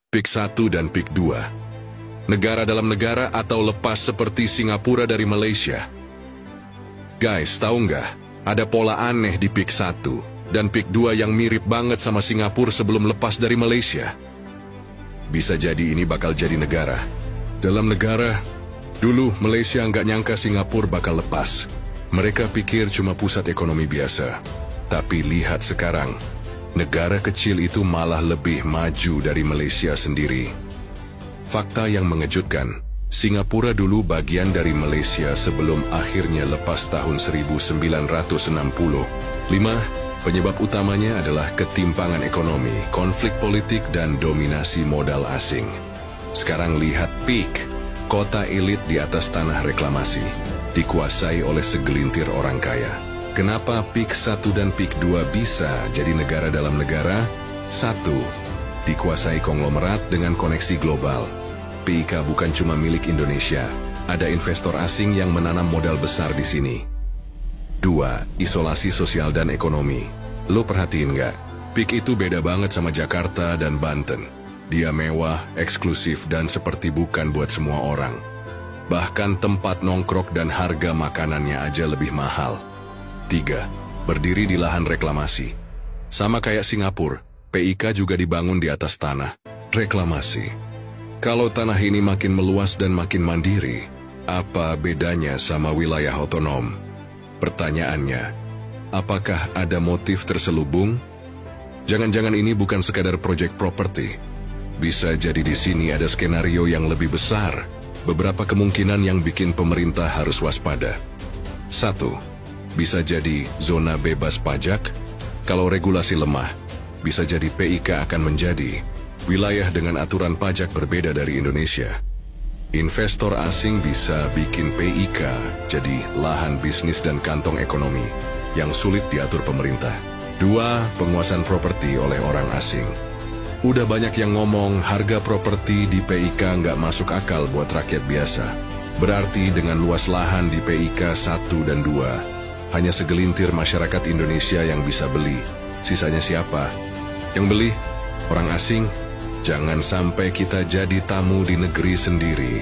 PIK 1 dan PIK 2. Negara dalam negara atau lepas seperti Singapura dari Malaysia. Guys, tahu nggak? Ada pola aneh di PIK 1 dan PIK 2 yang mirip banget sama Singapura sebelum lepas dari Malaysia. Bisa jadi ini bakal jadi negara. Dalam negara, dulu Malaysia nggak nyangka Singapura bakal lepas. Mereka pikir cuma pusat ekonomi biasa. Tapi lihat sekarang, negara kecil itu malah lebih maju dari Malaysia sendiri. Fakta yang mengejutkan, Singapura dulu bagian dari Malaysia sebelum akhirnya lepas tahun 1965. Penyebab utamanya adalah ketimpangan ekonomi, konflik politik, dan dominasi modal asing. Sekarang lihat PIK, kota elit di atas tanah reklamasi, dikuasai oleh segelintir orang kaya. Kenapa PIK 1 dan PIK 2 bisa jadi negara dalam negara? 1. Dikuasai konglomerat dengan koneksi global. PIK bukan cuma milik Indonesia, ada investor asing yang menanam modal besar di sini. 2. Isolasi sosial dan ekonomi. Lo perhatiin nggak? PIK itu beda banget sama Jakarta dan Banten. Dia mewah, eksklusif, dan seperti bukan buat semua orang. Bahkan tempat nongkrong dan harga makanannya aja lebih mahal. 3. Berdiri di lahan reklamasi. Sama kayak Singapura, PIK juga dibangun di atas tanah. Reklamasi. Kalau tanah ini makin meluas dan makin mandiri, apa bedanya sama wilayah otonom? Pertanyaannya, apakah ada motif terselubung? Jangan-jangan ini bukan sekadar proyek properti. Bisa jadi di sini ada skenario yang lebih besar. Beberapa kemungkinan yang bikin pemerintah harus waspada. 1. Bisa jadi zona bebas pajak. Kalau regulasi lemah, bisa jadi PIK akan menjadi wilayah dengan aturan pajak berbeda dari Indonesia. Investor asing bisa bikin PIK jadi lahan bisnis dan kantong ekonomi yang sulit diatur pemerintah. 2. Penguasaan properti oleh orang asing. Udah banyak yang ngomong harga properti di PIK nggak masuk akal buat rakyat biasa. Berarti dengan luas lahan di PIK 1 dan 2, hanya segelintir masyarakat Indonesia yang bisa beli. Sisanya siapa? Yang beli? Orang asing? Jangan sampai kita jadi tamu di negeri sendiri.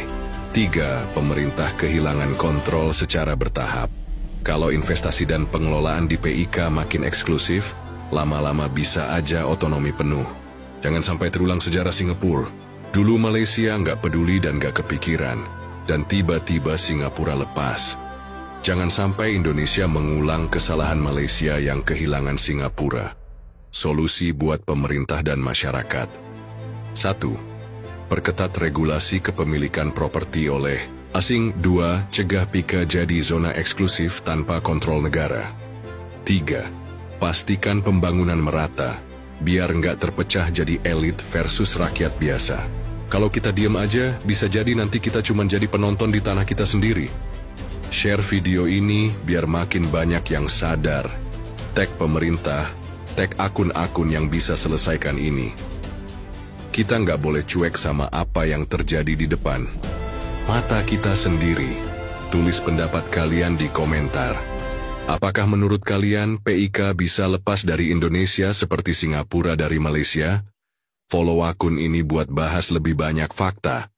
3. Pemerintah kehilangan kontrol secara bertahap. Kalau investasi dan pengelolaan di PIK makin eksklusif, lama-lama bisa aja otonomi penuh. Jangan sampai terulang sejarah Singapura. Dulu Malaysia nggak peduli dan nggak kepikiran, dan tiba-tiba Singapura lepas. Jangan sampai Indonesia mengulang kesalahan Malaysia yang kehilangan Singapura. Solusi buat pemerintah dan masyarakat. 1. Perketat regulasi kepemilikan properti oleh asing. 2. Cegah PIK jadi zona eksklusif tanpa kontrol negara. 3. Pastikan pembangunan merata, biar nggak terpecah jadi elit versus rakyat biasa. Kalau kita diam aja, bisa jadi nanti kita cuma jadi penonton di tanah kita sendiri. Share video ini biar makin banyak yang sadar. Tag pemerintah, tag akun-akun yang bisa selesaikan ini. Kita nggak boleh cuek sama apa yang terjadi di depan mata kita sendiri. Tulis pendapat kalian di komentar. Apakah menurut kalian PIK bisa lepas dari Indonesia seperti Singapura dari Malaysia? Follow akun ini buat bahas lebih banyak fakta.